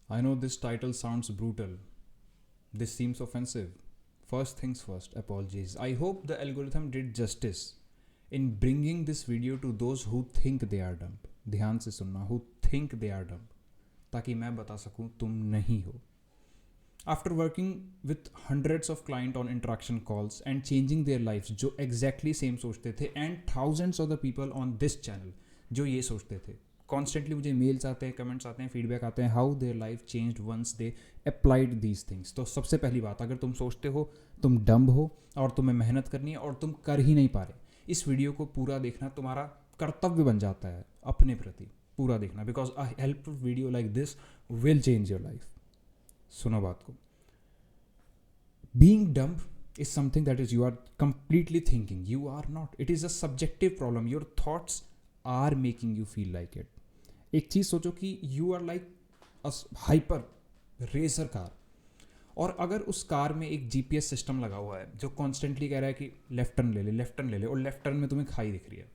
I know this title sounds brutal. This seems offensive. First things first, apologies. I hope the algorithm did justice in bringing this video to those who think they are dumb. ध्यान से सुनना, who think they are dumb, ताकि मैं बता सकूं तुम नहीं हो. After working with hundreds of clients on interaction calls and changing their lives, जो exactly same सोचते थे, and thousands of the people on this channel जो ये सोचते थे, कॉन्स्टेंटली मुझे मेल्स आते हैं, कमेंट्स आते हैं, फीडबैक आते हैं, how their life changed once they applied these things. तो सबसे पहली बात, अगर तुम सोचते हो तुम डम्ब हो और तुम्हें मेहनत करनी है और तुम कर ही नहीं पा रहे, इस वीडियो को पूरा देखना तुम्हारा कर्तव्य बन जाता है अपने प्रति. पूरा देखना, because a helpful video like this will change your life. सुनो बात को. Being dumb is something that is you are completely thinking. You are not. It is a subjective problem. Your thoughts are making you feel like it. एक चीज़ सोचो कि you are like a hyper racer car, और अगर उस car में एक GPS system लगा हुआ है जो कॉन्स्टेंटली कह रहा है कि लेफ्ट टर्न ले ले, लेफ्ट टर्न ले ले, और लेफ्ट टर्न में तुम्हें खाई दिख रही है,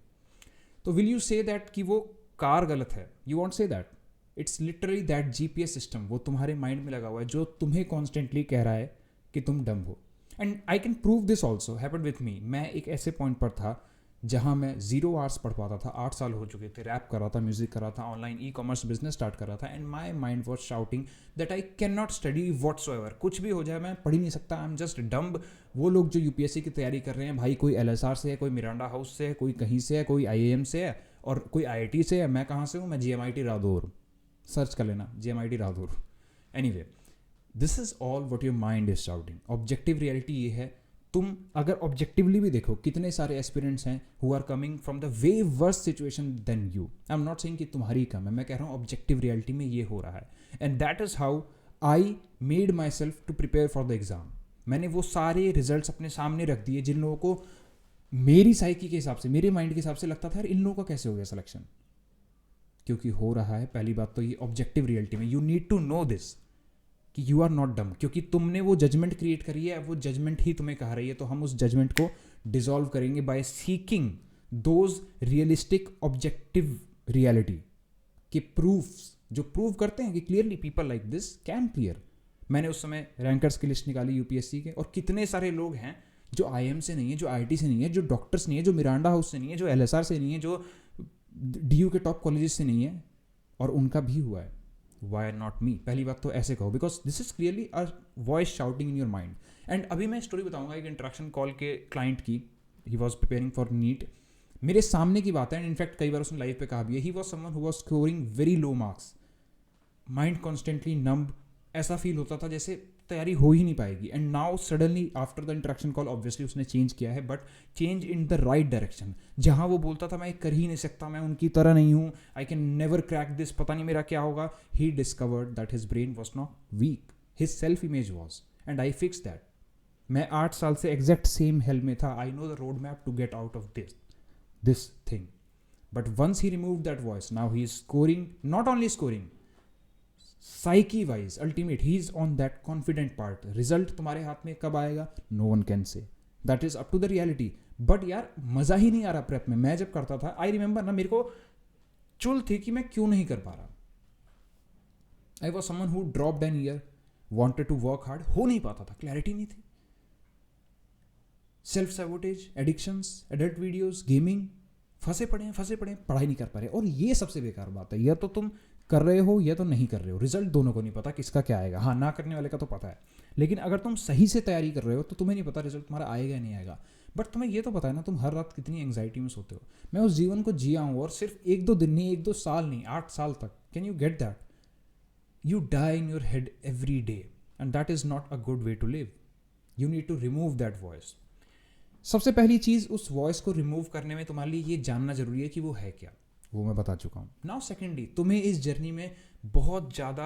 तो विल यू से दैट कि वो कार गलत है? You want say that. It's literally that GPS system वो तुम्हारे माइंड में लगा हुआ है जो तुम्हें कॉन्स्टेंटली कह रहा है कि तुम डम हो. And I can prove this also happened with me. मैं एक ऐसे पॉइंट पर था जहाँ मैं 0 आवर्स पढ़ पाता था. 8 साल हो चुके थे, रैप कर रहा था, म्यूजिक कर रहा था, online e commerce business start कर रहा था, and my mind was shouting that I can not study whatsoever. कुछ भी हो जाए मैं पढ़ ही नहीं सकता. I am just dumb. वो लोग जो यूपीएससी की तैयारी कर रहे हैं, भाई कोई एलएसआर से है, कोई मिरांडा हाउस से है, कोई कहीं से है, कोई आईएएम से है, और कोई आईआईटी से है. मैं कहाँ से हूँ? मैं जीएमआईटी रादौर. सर्च कर लेना GMIT Radaur. Anyway, this is all what your mind is shouting. Objective reality ये है. तुम अगर ऑब्जेक्टिवली भी देखो, कितने सारे एस्पिरेंट्स हैं who are coming from the way worst situation than you. I am not saying कि तुम्हारी कम है, मैं कह रहा हूँ ऑब्जेक्टिव रियलिटी में ये हो रहा है. And that is how I made myself to prepare for the exam. मैंने वो सारे रिजल्ट्स अपने सामने रख दिए जिन लोगों को मेरी साइकी के हिसाब से, मेरे माइंड के हिसाब से लगता था यार इन लोगों का कैसे हो गया सिलेक्शन. क्योंकि हो रहा है. पहली बात तो ये ऑब्जेक्टिव रियलिटी में you need to know this कि यू आर नॉट डम, क्योंकि तुमने वो जजमेंट क्रिएट करी है, वो जजमेंट ही तुम्हें कह रही है. तो हम उस जजमेंट को डिसॉल्व करेंगे by seeking those realistic objective reality के प्रूफ्स जो प्रूव करते हैं कि clearly people like this can clear. मैंने उस समय रैंकर्स की लिस्ट निकाली यूपीएससी के, और कितने सारे लोग हैं जो आईएम से नहीं है, जो आईआईटी से नहीं है, जो डॉक्टर्स नहीं है, जो मिरांडा हाउस से नहीं है, जो एलएसआर से नहीं है, जो डीयू के टॉप कॉलेजेस से नहीं है, और उनका भी हुआ है. Why not me? पहली बात तो ऐसे कहो, because this is clearly a voice shouting in your mind. And अभी मैं स्टोरी बताऊंगा एक इंटरेक्शन कॉल के क्लाइंट की. He was preparing for NEET. मेरे सामने की बात है, एंड इनफैक्ट कई बार उसने लाइव पे कहा भी है. He was someone who was scoring very low marks. Mind constantly numb. ऐसा फील होता था जैसे तैयारी हो ही नहीं पाएगी. And now suddenly after the interaction call obviously उसने चेंज किया है, but change in the right direction. जहाँ वो बोलता था मैं कर ही नहीं सकता, मैं उनकी तरह नहीं हूँ, I can never crack this, पता नहीं मेरा क्या होगा, he discovered that his brain was not weak, his self image was, and I fix that. मैं 8 साल से एग्जैक्ट सेम हेल में था. I know the road map to get out of this thing. But once he remove that voice, now he is scoring, not only scoring, psyche wise ultimate, he is on that confident part. Result तुम्हारे हाथ में कब आएगा, no one can say. That is up to the reality. But यार मजा ही नहीं आ रहा prep में. मैं जब करता था, आई रिमेंबर ना, मेरे को चुल थी कि मैं क्यों नहीं कर पा रहा. I was someone who dropped an year, wanted to work hard, हो नहीं पाता था, क्लैरिटी नहीं थी. Self sabotage, addictions, adult videos, gaming, फंसे पड़े हैं, पढ़ाई नहीं कर पा रहे. और ये सबसे बेकार बात है, या तो तुम कर रहे हो या तो नहीं कर रहे हो. रिजल्ट दोनों को नहीं पता किसका क्या आएगा. हाँ, ना करने वाले का तो पता है, लेकिन अगर तुम सही से तैयारी कर रहे हो तो तुम्हें नहीं पता रिजल्ट तुम्हारा आएगा या नहीं आएगा. बट तुम्हें ये तो पता है ना तुम हर रात कितनी एंग्जाइटी में सोते हो. मैं उस जीवन को जिया हूँ, और सिर्फ 1-2 दिन नहीं, 1-2 साल नहीं, 8 साल तक. Can you get that? You die in your head every day, and that is not a good way to live. You need to remove that voice. सबसे पहली चीज़, उस वॉइस को रिमूव करने में तुम्हारे लिए ये जानना जरूरी है कि वो है क्या. वो मैं बता चुका हूँ. नाउ सेकेंडली, तुम्हें इस जर्नी में बहुत ज़्यादा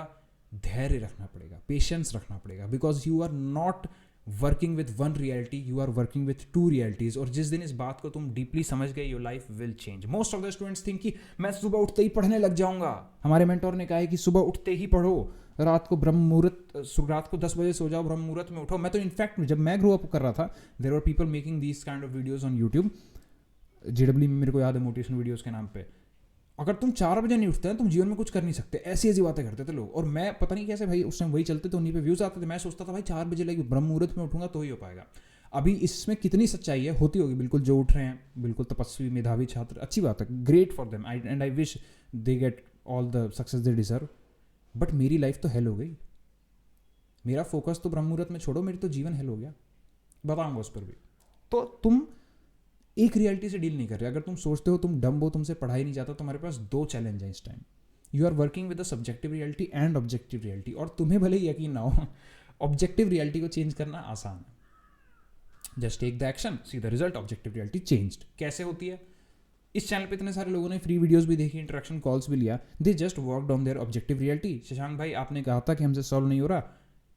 धैर्य रखना पड़ेगा, पेशेंस रखना पड़ेगा, because you are not working with one reality, you are working with 2 realities. और जिस दिन इस बात को तुम डीपली समझ गए, your life will change. Most of the students think कि मैं सुबह उठते ही पढ़ने लग जाऊंगा. हमारे मेंटोर ने कहा है कि सुबह उठते ही पढ़ो, रात को रात को 10 बजे सो जाओ, ब्रह्म मुहूर्त में उठो. मैं तो इनफैक्ट जब मैं ग्रो अप कर रहा था, there are people making these kind of videos on YouTube. JW में मेरे को याद है, मोटिवेशन वीडियोज़ के नाम पे. अगर तुम 4 बजे नहीं उठते हैं तुम जीवन में कुछ कर नहीं सकते, ऐसी ऐसी बातें करते थे लोग। और मैं पता नहीं कैसे भाई उस टाइम वही चलते थे, उन्हीं पे व्यूज आते थे। मैं सोचता था भाई 4 बजे लाइक ब्रह्म मुहूर्त में उठूंगा तो ही हो पाएगा। अभी इसमें कितनी सच्चाई है, होती होगी बिल्कुल, जो उठ रहे हैं बिल्कुल तपस्वी मेधावी छात्र, अच्छी बात है, great for them, and I wish they get all the success they deserve. But मेरी लाइफ तो हेल हो गई, मेरा फोकस तो ब्रह्म मुहूर्त में छोड़ो, मेरी तो जीवन हेल हो गया, बताऊंगा उस पर भी। तो तुम एक रियलिटी से डील नहीं कर रहे। अगर तुम सोचते हो तुम डम्ब हो, तुमसे पढ़ाई नहीं जाता, तुम्हारे पास 2 चैलेंज हैं इस time. You are working with the subjective reality and objective reality, और तुम्हें भले ही यकीन ना हो ऑब्जेक्टिव रियलिटी को चेंज करना आसान है। Just take the action, see the result, objective reality changed. कैसे होती है? इस चैनल पे इतने सारे लोगों ने फ्री वीडियोस भी देखी, इंटरेक्शन कॉल्स भी लिया, they just worked on their objective reality. Shashank भाई आपने कहा था कि हमसे सॉल्व नहीं हो रहा,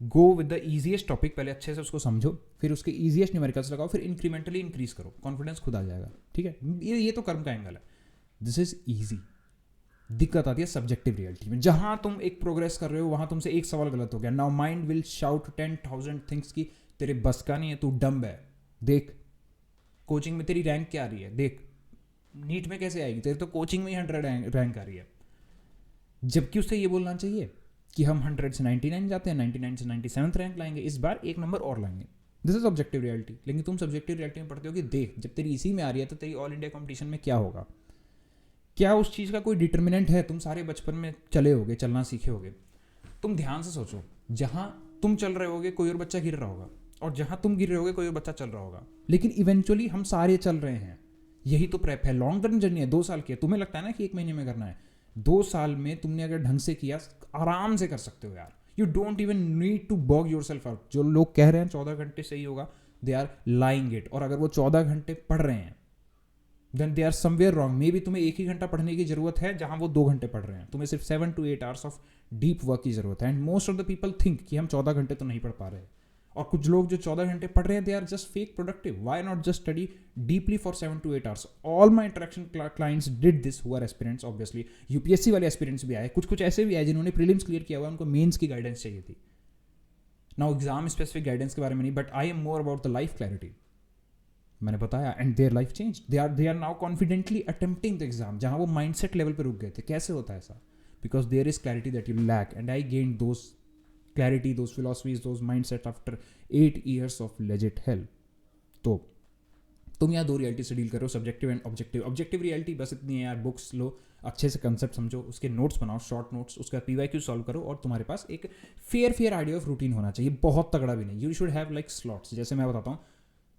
go with the easiest topic, पहले अच्छे से उसको समझो, फिर उसके ईजीएस्ट न्यूमेरिकल्स लगाओ, फिर इंक्रीमेंटली इंक्रीज करो, कॉन्फिडेंस खुद आ जाएगा। ठीक है, ये तो कर्म का एंगल है, दिस इज ईजी। दिक्कत आती है सब्जेक्टिव रियलिटी में, जहां तुम एक प्रोग्रेस कर रहे हो, वहां तुमसे एक सवाल गलत हो गया, now mind will shout 10,000 things की तेरे बस का नहीं है, तू डम्ब है, देख कोचिंग में तेरी रैंक क्या आ रही है, देख नीट में कैसे आएगी, तेरे तो कोचिंग में ही 100 रैंक आ रही है। जबकि उससे ये बोलना चाहिए कि हम 100 से 99 जाते हैं, 99 से 97 रैंक लाएंगे, इस बार एक नंबर और लाएंगे। This is objective reality. लेकिन तुम सब्जेक्टिव रियलिटी में पढ़ते हो कि देख जब तेरी इसी में आ रही है तो तेरी ऑल इंडिया कंपटीशन में क्या होगा, क्या उस चीज़ का कोई डिटर्मिनेंट है? तुम सारे बचपन में चले होगे, चलना सीखे होगे। तुम ध्यान से सोचो, जहाँ तुम चल रहे होगे कोई और बच्चा गिर रहा होगा, और जहाँ तुम गिर रहे होगे कोई और बच्चा चल रहा होगा, लेकिन इवेंचुअली हम सारे चल रहे हैं। यही तो प्रेप है, लॉन्ग टर्म जर्नी है, 2 साल की है। तुम्हें लगता है ना कि 1 महीने में करना है, 2 साल में तुमने अगर ढंग से किया आराम से कर सकते हो यार। You don't even need to bog yourself out. जो लोग कह रहे हैं 14 घंटे सही होगा, दे आर लाइंग इट। और अगर वो 14 घंटे पढ़ रहे हैं then they are somewhere wrong. Maybe तुम्हें 1 ही घंटा पढ़ने की जरूरत है जहां वो 2 घंटे पढ़ रहे हैं। तुम्हें सिर्फ 7 to 8 hours of deep work की जरूरत है। And most of the people think कि हम 14 घंटे तो नहीं पढ़ पा रहे, और कुछ लोग जो 14 घंटे पढ़ रहे हैं they are just fake productive. Why not just study deeply for 7 to 8 hours? All my interaction clients did this, who are aspirants. Obviously UPSC वाले एस्पिरेंट्स भी आए, कुछ ऐसे भी आए जिन्होंने प्रीलिम्स क्लियर किया हुआ, उनको मेंस की गाइडेंस चाहिए थी। नाउ एग्जाम स्पेसिफिक गाइडेंस के बारे में नहीं, but I am more about the life clarity. मैंने बताया, and their life change, they are now confidently attempting the exam, जहां वो माइंडसेट लेवल पे रुक गए थे। कैसे होता है ऐसा? Because there is clarity that you lack, and I gain those clarity, those philosophies, those mindset after 8 years of legit hell. तो तुम यहाँ 2 रियलिटी से डील करो, subjective and objective. Objective reality बस इतनी है यार, बुक्स लो, अच्छे से कंसेप्ट समझो, उसके नोट्स बनाओ, शॉर्ट नोट्स, उसका PYQ सॉल्व करो, और तुम्हारे पास एक फेयर आइडिया ऑफ रूटीन होना चाहिए, बहुत तगड़ा भी नहीं। You should have like slots. जैसे मैं बताता हूँ,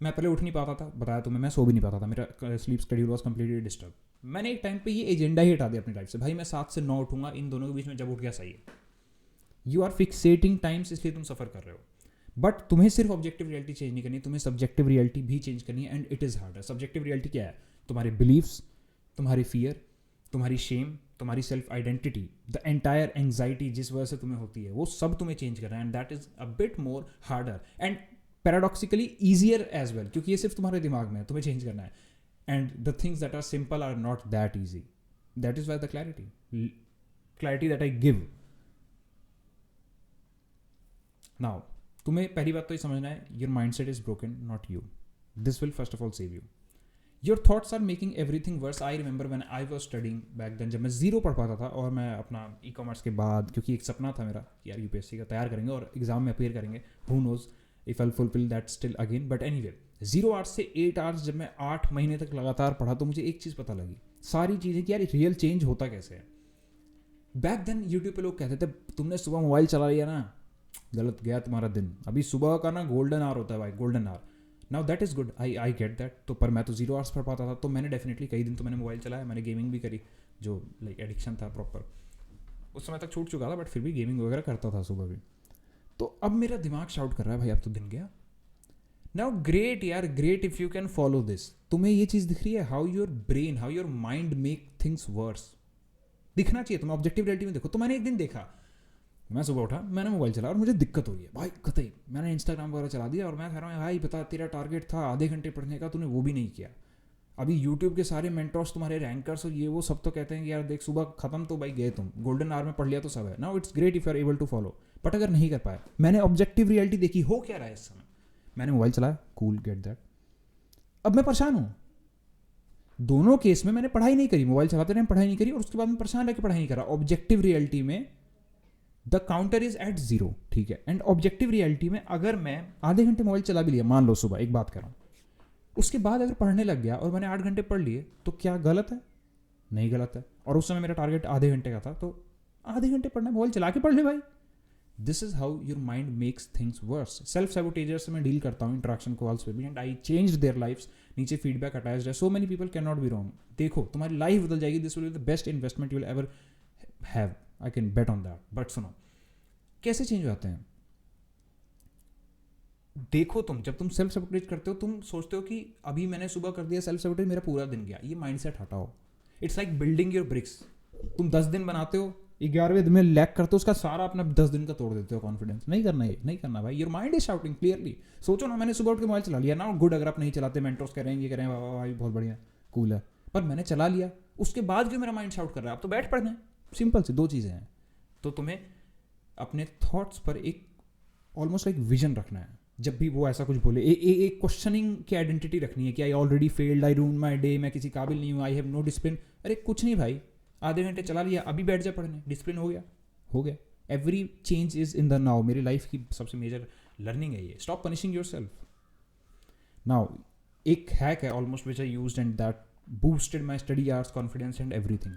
मैं पहले उठ नहीं पाता था, बताया तुम्हें, मैं सो भी नहीं पाता था, मेरा sleep schedule was completely disturb. मैंने एक टाइम पे ये एजेंडा ही हटा दिया अपनी लाइफ से, भाई मैं 7 से 9 उठूंगा, इन दोनों के बीच में जब उठ गया सही है। यू आर फिक्सेटिंग टाइम्स, इसलिए तुम सफर कर रहे हो। बट तुम्हें सिर्फ ऑब्जेक्टिव रियलिटी चेंज नहीं करनी, तुम्हें सब्जेक्टिव रियलिटी भी चेंज करनी है, and it is harder. Subjective reality क्या है? तुम्हारे बिलीव्स, तुम्हारी फियर, तुम्हारी शेम, तुम्हारी self identity, the entire anxiety जिस वजह से तुम्हें होती है, वो सब तुम्हें चेंज करना है, and that is a bit more harder and paradoxically easier as well, क्योंकि ये सिर्फ तुम्हारे दिमाग में है, तुम्हें चेंज करना है। And the things that are simple are not that easy. That is why the clarity that I give. Now तुम्हें पहली बात तो ये समझना है, your mindset is broken, not you. This will first of all save you. Your thoughts are making everything worse. I remember when I was studying back then, जब मैं 0 पढ़ पाता था, और मैं अपना ई-कॉमर्स के बाद, क्योंकि एक सपना था मेरा यार यूपीएससी का तैयार करेंगे और एग्जाम में अपेयर करेंगे, who knows if I fulfil that still again, but anyway 0 hours से 8 आवर्स जब मैं 8 महीने तक लगातार पढ़ा, तो मुझे एक चीज़ पता लगी, सारी चीज़ें कि यार रियल चेंज होता कैसे है। बैक देन यूट्यूब पे लोग कहते थे तुमने सुबह मोबाइल चला लिया ना, गलत गया तुम्हारा दिन। अभी सुबह का ना गोल्डन आवर होता है भाई, golden hour. Now that is good, I get that. तो पर मैं तो 0 आवर्स पढ़ पाता था, तो मैंने डेफिनेटली कई दिन तो मैंने मोबाइल चलाया, मैंने गेमिंग भी करी, जो लाइक एडिक्शन था प्रॉपर, उस समय तक छूट चुका था, बट फिर भी गेमिंग वगैरह करता था सुबह भी। तो अब मेरा दिमाग शाउट कर रहा है भाई अब तो दिन गया। नाउ ग्रेट यार, great if you can follow this. तुम्हें ये चीज़ दिख रही है, how your brain, how your mind make things verse. दिखना चाहिए तुम्हें, ऑब्जेक्टिव रियलिटी में देखो। तो मैंने एक दिन देखा, मैं सुबह उठा, मैंने मोबाइल चलाया और मुझे दिक्कत हो रही है भाई कतई। मैंने इंस्टाग्राम वगैरह चला दिया, और मैं कह रहा हूँ भाई बता, तेरा टारगेट था आधे घंटे पढ़ने का, तूने वो भी नहीं किया। अभी यूट्यूब के सारे मेंटर्स, तुम्हारे रैंकर्स और ये वो सब तो कहते हैं कि यार देख सुबह खत्म तो भाई गए, तुम गोल्डन आवर में पढ़ लिया तो सब है। Now it's great if you are able to follow, but अगर नहीं कर पाए, मैंने ऑब्जेक्टिव रियलिटी देखी, हो क्या रहा है इस समय, मैंने मोबाइल चलाया, कूल, गेट दैट। अब मैं परेशान हूँ, दोनों केस में मैंने पढ़ाई नहीं करी, मोबाइल चलाते रहे पढ़ाई नहीं करी, और उसके बाद मैं परेशान रह के पढ़ाई नहीं करा. ऑब्जेक्टिव रियलिटी में द काउंटर इज एट 0, ठीक है. एंड ऑब्जेक्टिव रियलिटी में अगर मैं आधे घंटे मोबाइल चला भी लिया, मान लो सुबह, एक बात कर रहा हूँ, उसके बाद अगर पढ़ने लग गया और मैंने 8 घंटे पढ़ लिए, तो क्या गलत है? नहीं गलत है. और उस समय मेरा टारगेट आधे घंटे का था, तो आधे घंटे पढ़ना, मोबाइल चला के पढ़ ले भाई. This is how your mind makes things worse. Self saboteurs से मैं डील करता हूँ इंटरेक्शन कॉल्स पे भी, and I change their lifes. नीचे फीडबैक अटैच्ड है. So many people can not be wrong. देखो तुम्हारी लाइफ बदल जाएगी. This will be the best investment you will ever have. I can bet on that. But सुनो, कैसे change हो जाते हैं? देखो, तुम जब तुम सेल्फ सैबोटेज करते हो, तुम सोचते हो कि अभी मैंने सुबह कर दिया सेल्फ सैबोटेज, मेरा पूरा दिन गया. ये माइंडसेट हटाओ. It's like building your bricks. तुम 10 दिन बनाते हो, 11वें दिन में लैक करते हो, उसका सारा अपना 10 दिन का तोड़ देते हो कॉन्फिडेंस. नहीं करना, ये नहीं करना भाई. Your mind is shouting clearly. सोचो ना, मैंने सुबह उठ के मोबाइल चला लिया ना, गुड. अगर आप नहीं चलाते, मेंटर्स कह रहे हैं, ये कह रहे हैं, वाह भाई बहुत बढ़िया, कूल है, पर मैंने चला लिया, उसके बाद क्यों मेरा माइंड शाउट कर रहा है? आप तो बैठ पढ़ना है. सिंपल सी 2 चीज़ें हैं. तो तुम्हें अपने थॉट्स पर एक ऑलमोस्ट लाइक विजन रखना है. जब भी वो ऐसा कुछ बोले, एक क्वेश्चनिंग की आइडेंटिटी रखनी है कि I already failed, I ruin my day, मैं किसी काबिल नहीं हूँ, आई हैव नो डिसिप्लिन. अरे कुछ नहीं भाई, आधे घंटे चला लिया, अभी बैठ जा पढ़ने, डिसिप्लिन हो गया, हो गया. Every change is in the now. मेरी लाइफ की सबसे मेजर लर्निंग है ये. Stop punishing yourself. Now एक हैक है almost which I used and that boosted my study hours, confidence and everything.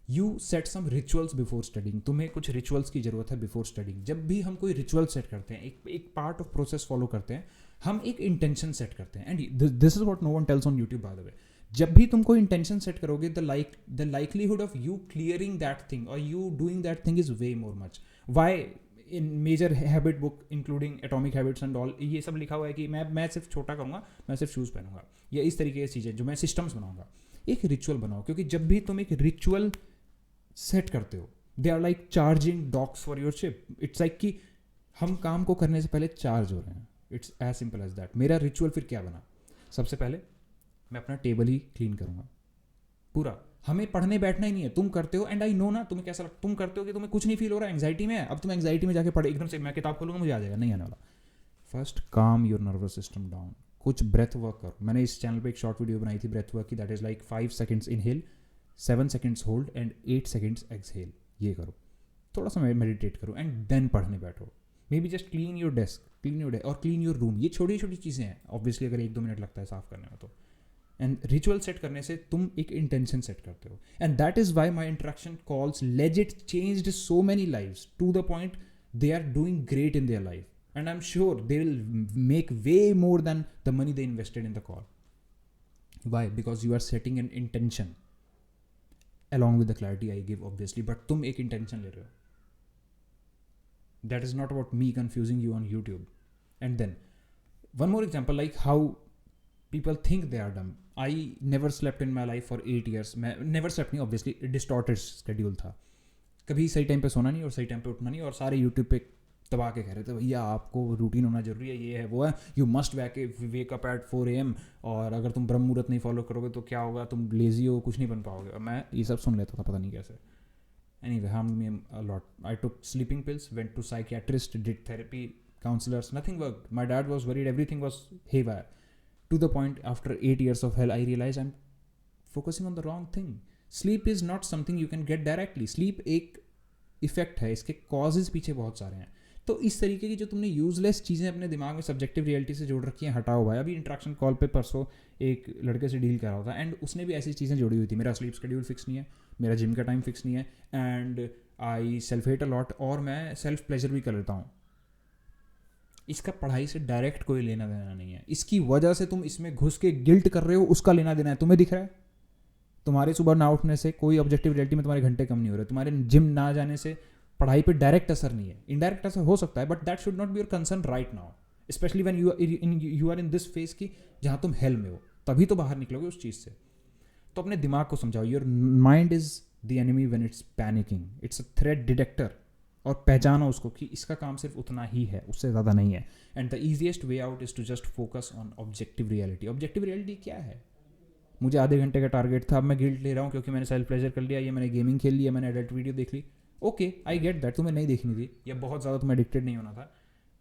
You set some rituals before studying. तुम्हें कुछ rituals की जरूरत है बिफोर स्टडिंग. जब भी हम कोई रिचुअल सेट करते हैं, एक पार्ट ऑफ प्रोसेस फॉलो करते हैं, हम एक इंटेंशन सेट करते हैं. And this is what no one tells on YouTube by the way. जब भी तुम कोई इंटेंशन सेट करोगे, the likelihood of you clearing that thing और you doing that thing is way more much. Why in major habit book including Atomic Habits and all, ये सब लिखा हुआ है कि मैं सिर्फ छोटा करूँगा, मैं सिर्फ शूज़ पहनूंगा, या इस तरीके की चीज़ें जो मैं सिस्टम्स बनाऊंगा. एक रिचुअल बनाओ, क्योंकि जब भी तुम एक रिचुअल सेट करते हो, they are like charging docks for your ship. It's like कि हम काम को करने से पहले चार्ज हो रहे हैं. It's as simple as that. मेरा रिचुअल फिर क्या बना? सबसे पहले मैं अपना टेबल ही क्लीन करूंगा पूरा. हमें पढ़ने बैठना ही नहीं है. तुम करते हो, एंड आई नो ना तुम्हें कैसा लगता. तुम करते हो कि तुम्हें कुछ नहीं फील हो रहा है, एंग्जाइटी में है. अब तुम एंग्जाइटी में जाके पढ़े एकदम से, मैं किताब खोलूंगा मुझे आ जाएगा, नहीं आने वाला. फर्स्ट काम योर नर्वस सिस्टम डाउन. कुछ ब्रेथ वर्क करो. मैंने इस चैनल पे एक शॉर्ट वीडियो बनाई थी ब्रेथ वर्क की, that is like 5 seconds inhale, 7 seconds hold and 8 seconds exhale. ये करो, थोड़ा सा मेडिटेट करो, एंड देन पढ़ने बैठो. May be just clean your desk, clean your और क्लीन योर रूम. ये छोटी छोटी चीज़ें हैं. ऑब्वियसली अगर 1-2 मिनट लगता है साफ करने में तो. एंड रिचुअल सेट करने से तुम एक इंटेंशन सेट करते हो. And that is why my interaction calls legit changed so many lives to the point they are doing great in their life. And I'm sure they will make way more than the money they invested in the call. Why? Because you are setting an intention along with the clarity I give, obviously. But तुम एक intention ले रहे हो. That is not about me confusing you on YouTube. And then one more example, like how people think they are dumb. I never slept in my life for 8 years. मैं never slept नहीं, obviously distorted schedule था. कभी सही time पे सोना नहीं और सही टाइम पे उठना नहीं, और सारे YouTube पे तबा के कह रहे थे भैया आपको रूटीन होना जरूरी है, ये है वो है, you must wake up at 4 AM, और अगर तुम ब्रह्म मुहूर्त नहीं फॉलो करोगे तो क्या होगा, तुम लेजी हो, कुछ नहीं बन पाओगे. और मैं ये सब सुन लेता था, पता नहीं कैसे. Anyway, harmed me a lot. I took sleeping pills, went to psychiatrist, did therapy, counsellors, nothing worked. My dad was worried, everything was haywire. To the point after 8 years of hell I realized I'm focusing on the wrong thing. Sleep is not something you can get directly. Sleep एक effect है, इसके causes पीछे बहुत सारे हैं. तो इस तरीके की जो तुमने यूजलेस चीज़ें अपने दिमाग में सब्जेक्टिव रियलिटी से जोड़ रखी हैं, हटाओ भाई. अभी इंट्रैक्शन कॉल पे परसों एक लड़के से डील कर रहा था, एंड उसने भी ऐसी चीज़ें जोड़ी हुई थी. मेरा स्लीप शेड्यूल फिक्स नहीं है, मेरा जिम का टाइम फिक्स नहीं है, and I self hate a lot, और मैं सेल्फ प्लेजर भी कर लेता हूँ. इसका पढ़ाई से डायरेक्ट कोई लेना देना नहीं है. इसकी वजह से तुम इसमें घुस के गिल्ट कर रहे हो, उसका लेना देना है. तुम्हें दिख रहा है तुम्हारे सुबह ना उठने से कोई ऑब्जेक्टिव रियलिटी में तुम्हारे घंटे कम नहीं हो रहे. तुम्हारे जिम ना जाने से पढ़ाई पे डायरेक्ट असर नहीं है, इनडायरेक्ट असर हो सकता है, but that should not be your concern right now. Especially when you are in this phase की जहाँ तुम हेल में हो, तभी तो बाहर निकलोगे उस चीज़ से. तो अपने दिमाग को समझाओ, your mind is the enemy when it's panicking. It's a threat detector, और पहचानो उसको कि इसका काम सिर्फ उतना ही है, उससे ज़्यादा नहीं है. And the easiest way out is to just focus on objective reality. Objective reality क्या है? मुझे आधे घंटे का टारगेट था, अब मैं गिल्ट ले रहा हूँ क्योंकि मैंने सेल्फ प्लेजर कर लिया, ये मैंने गेमिंग खेल लिया, मैंने एडल्ट वीडियो देख ली. Okay, I get that. तुम्हें नहीं देखनी थी, या बहुत ज़्यादा तुम्हें एडिक्टेड नहीं होना था.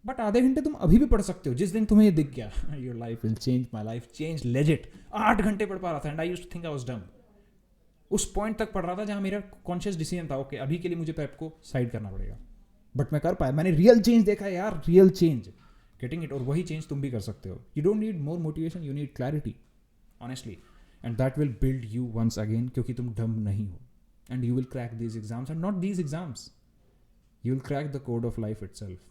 बट आधे घंटे तुम अभी भी पढ़ सकते हो. जिस दिन तुम्हें ये दिख गया your life will change, my life change legit, 8 घंटे पढ़ पा रहा था and I used to think I was dumb. उस पॉइंट तक पढ़ रहा था जहां मेरा कॉन्शियस डिसीजन था, ओके अभी के लिए मुझे पेप को साइड करना पड़ेगा. बट मैं कर पाया, मैंने रियल चेंज देखा है यार, रियल चेंज. Getting it? और वही चेंज तुम भी कर सकते हो. You don't need more motivation, you need clarity, honestly. And that will build you once again, क्योंकि तुम डम नहीं हो. And you will crack these exams and not these exams, you will crack the code of life itself.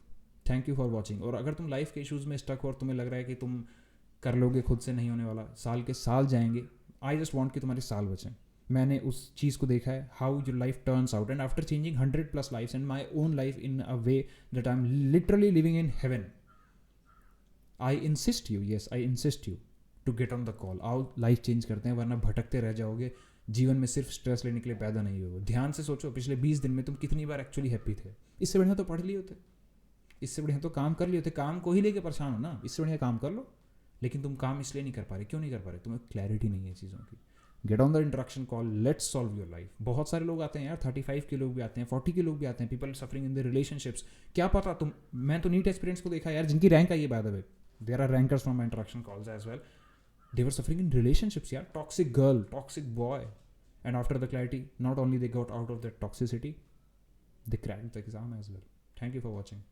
Thank you for watching. और अगर तुम life के issues में stuck हो और तुम्हें लग रहा है कि तुम कर लोगे, खुद से नहीं होने वाला, साल के साल जाएंगे, आई जस्ट वॉन्ट कि तुम्हारे साल बचें. मैंने उस चीज़ को देखा है, how your life turns out. And after changing 100+ life and my own life in a way that I am literally living in heaven, I insist you, yes I insist you to get on the call. आओ life change करते हैं, वरना भटकते रह जाओगे. जीवन में सिर्फ स्ट्रेस लेने के लिए पैदा नहीं हुए. ध्यान से सोचो, पिछले 20 दिन में तुम कितनी बार एक्चुअली हैप्पी थे? इससे बढ़िया तो पढ़ लिए होते, इससे बढ़िया तो काम कर लिए होते. काम को ही लेके परेशान हो ना, इससे बढ़िया काम कर लो. लेकिन तुम काम इसलिए नहीं कर पा रहे. क्यों नहीं कर पा रहे? तुम्हें क्लैरिटी नहीं है चीज़ों की. Gate on the introduction call, let's solve your life. बहुत सारे लोग आते हैं यार, 35 के लोग भी आते हैं, 40 के लोग भी आते हैं. People suffering in the relationships. क्या पता तुम, मैं तो नीट एक्सपीरियंस को देखा यार, जिनकी रैंक आई है by the way, there are rankers from my introduction calls as well. They were suffering in relationships, yeah. Toxic girl, toxic boy. And after the clarity, not only they got out of that toxicity, they cracked the exam as well. Thank you for watching.